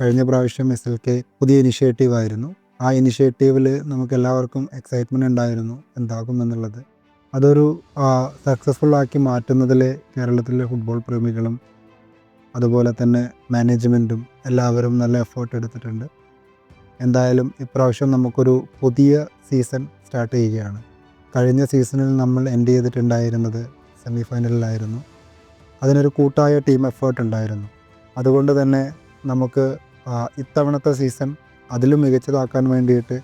കഴിഞ്ഞ പ്രാവശ്യം SLK പുതിയ ഇനിഷ്യേറ്റീവ് ആയിരുന്നു. ആ ഇനിഷ്യേറ്റീവിൽ നമുക്ക് എല്ലാവർക്കും എക്സൈറ്റ്മെൻറ്റ് ഉണ്ടായിരുന്നു എന്താകുമെന്നുള്ളത്. അതൊരു സക്സസ്ഫുള്ളാക്കി മാറ്റുന്നതിൽ കേരളത്തിലെ ഫുട്ബോൾ പ്രേമികളും അതുപോലെ തന്നെ മാനേജ്മെൻറ്റും എല്ലാവരും നല്ല എഫേർട്ട് എടുത്തിട്ടുണ്ട്. എന്തായാലും ഇപ്രാവശ്യം നമുക്കൊരു പുതിയ സീസൺ സ്റ്റാർട്ട് ചെയ്യുകയാണ്. കഴിഞ്ഞ സീസണിൽ നമ്മൾ എൻഡ് ചെയ്തിട്ടുണ്ടായിരുന്നത് സെമി ഫൈനലിലായിരുന്നു. അതിനൊരു കൂട്ടായ ടീം എഫേർട്ട് ഉണ്ടായിരുന്നു. അതുകൊണ്ട് തന്നെ നമുക്ക് ഇത്തവണത്തെ സീസൺ അതിലും മികച്ചതാക്കാൻ വേണ്ടിയിട്ട്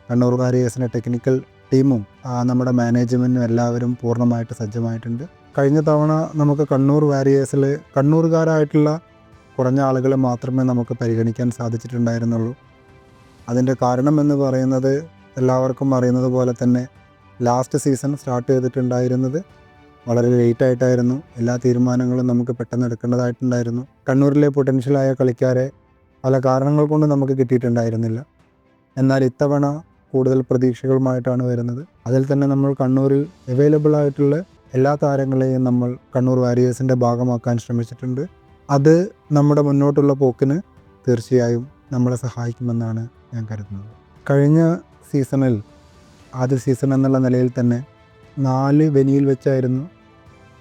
കണ്ണൂർ വാരിയേഴ്സിൻ്റെ ടെക്നിക്കൽ ടീമും നമ്മുടെ മാനേജ്മെൻറ്റും എല്ലാവരും പൂർണ്ണമായിട്ട് സജ്ജമായിട്ടുണ്ട്. കഴിഞ്ഞ തവണ നമുക്ക് കണ്ണൂർ വാരിയേഴ്സിൽ കണ്ണൂറുകാരായിട്ടുള്ള കുറഞ്ഞ ആളുകളെ മാത്രമേ നമുക്ക് പരിഗണിക്കാൻ സാധിച്ചിട്ടുണ്ടായിരുന്നുള്ളൂ. അതിൻ്റെ കാരണം എന്ന് പറയുന്നത് എല്ലാവർക്കും അറിയുന്നത് പോലെ തന്നെ ലാസ്റ്റ് സീസൺ സ്റ്റാർട്ട് ചെയ്തിട്ടുണ്ടായിരുന്നത് വളരെ ലേറ്റായിട്ടായിരുന്നു. എല്ലാ തീരുമാനങ്ങളും നമുക്ക് പെട്ടെന്ന് എടുക്കേണ്ടതായിട്ടുണ്ടായിരുന്നു. കണ്ണൂരിലെ പൊട്ടൻഷ്യലായ കളിക്കാരെ പല കാരണങ്ങൾ കൊണ്ട് നമുക്ക് കിട്ടിയിട്ടുണ്ടായിരുന്നില്ല. എന്നാൽ ഇത്തവണ കൂടുതൽ പ്രതീക്ഷകളുമായിട്ടാണ് വരുന്നത്. അതിൽ തന്നെ നമ്മൾ കണ്ണൂരിൽ അവൈലബിൾ ആയിട്ടുള്ള എല്ലാ താരങ്ങളെയും നമ്മൾ കണ്ണൂർ വാരിയേഴ്സിൻ്റെ ഭാഗമാക്കാൻ ശ്രമിച്ചിട്ടുണ്ട്. അത് നമ്മുടെ മുന്നോട്ടുള്ള പോക്കിന് തീർച്ചയായും നമ്മളെ സഹായിക്കുമെന്നാണ് ഞാൻ കരുതുന്നത്. കഴിഞ്ഞ സീസണിൽ ആദ്യ സീസൺ എന്നുള്ള നിലയിൽ തന്നെ 4 വെന്യൂവിൽ വെച്ചായിരുന്നു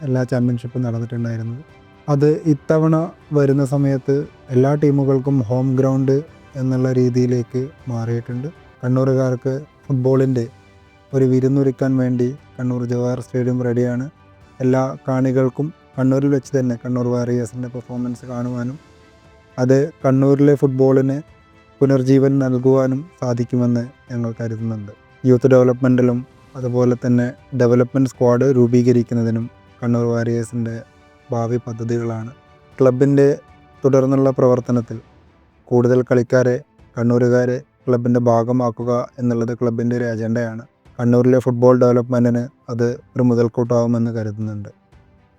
എല്ലാ ചാമ്പ്യൻഷിപ്പും നടന്നിട്ടുണ്ടായിരുന്നത്. അത് ഇത്തവണ വരുന്ന സമയത്ത് എല്ലാ ടീമുകൾക്കും ഹോം ഗ്രൗണ്ട് എന്നുള്ള രീതിയിലേക്ക് മാറിയിട്ടുണ്ട്. കണ്ണൂരുകാർക്ക് ഫുട്ബോളിൻ്റെ ഒരു വിരുന്നൊരുക്കാൻ വേണ്ടി കണ്ണൂർ ജവഹർ സ്റ്റേഡിയം റെഡിയാണ്. എല്ലാ കാണികൾക്കും കണ്ണൂരിൽ വെച്ച് തന്നെ കണ്ണൂർ വാരിയേഴ്സിൻ്റെ പെർഫോമൻസ് കാണുവാനും അത് കണ്ണൂരിലെ ഫുട്ബോളിന് പുനർജീവൻ നൽകുവാനും സാധിക്കുമെന്ന് ഞങ്ങൾ കരുതുന്നുണ്ട്. യൂത്ത് ഡെവലപ്മെൻറ്റിലും അതുപോലെ തന്നെ ഡെവലപ്മെൻറ്റ് സ്ക്വാഡ് രൂപീകരിക്കുന്നതിനും കണ്ണൂർ വാരിയേഴ്സിൻ്റെ ഭാവി പദ്ധതികളാണ്. ക്ലബിൻ്റെ തുടർന്നുള്ള പ്രവർത്തനത്തിൽ കൂടുതൽ കളിക്കാരെ കണ്ണൂരുകാരെ ക്ലബിൻ്റെ ഭാഗമാക്കുക എന്നുള്ളത് ക്ലബിൻ്റെ ഒരു അജണ്ടയാണ്. കണ്ണൂരിലെ ഫുട്ബോൾ ഡെവലപ്മെൻറ്റിന് അത് ഒരു മുതൽക്കൂട്ടാവുമെന്ന് കരുതുന്നുണ്ട്.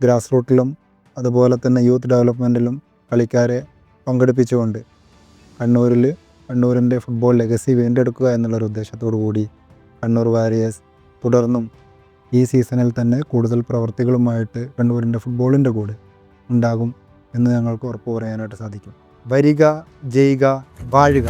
ഗ്രാസ് റൂട്ടിലും അതുപോലെ തന്നെ യൂത്ത് ഡെവലപ്മെൻറ്റിലും കളിക്കാരെ പങ്കെടുപ്പിച്ചുകൊണ്ട് കണ്ണൂരിൻ്റെ ഫുട്ബോൾ ലെഗസി വീണ്ടെടുക്കുക എന്നുള്ളൊരു ഉദ്ദേശത്തോടു കൂടി കണ്ണൂർ വാരിയേഴ്സ് തുടർന്നും ഈ സീസണിൽ തന്നെ കൂടുതൽ പ്രവർത്തികളുമായിട്ട് കണ്ണൂരിൻ്റെ ഫുട്ബോളിൻ്റെ കൂടെ ഉണ്ടാകും എന്ന് ഞങ്ങൾക്ക് ഉറപ്പ് പറയാനായിട്ട് സാധിക്കും. വരിക, ജയിക, വാഴുക.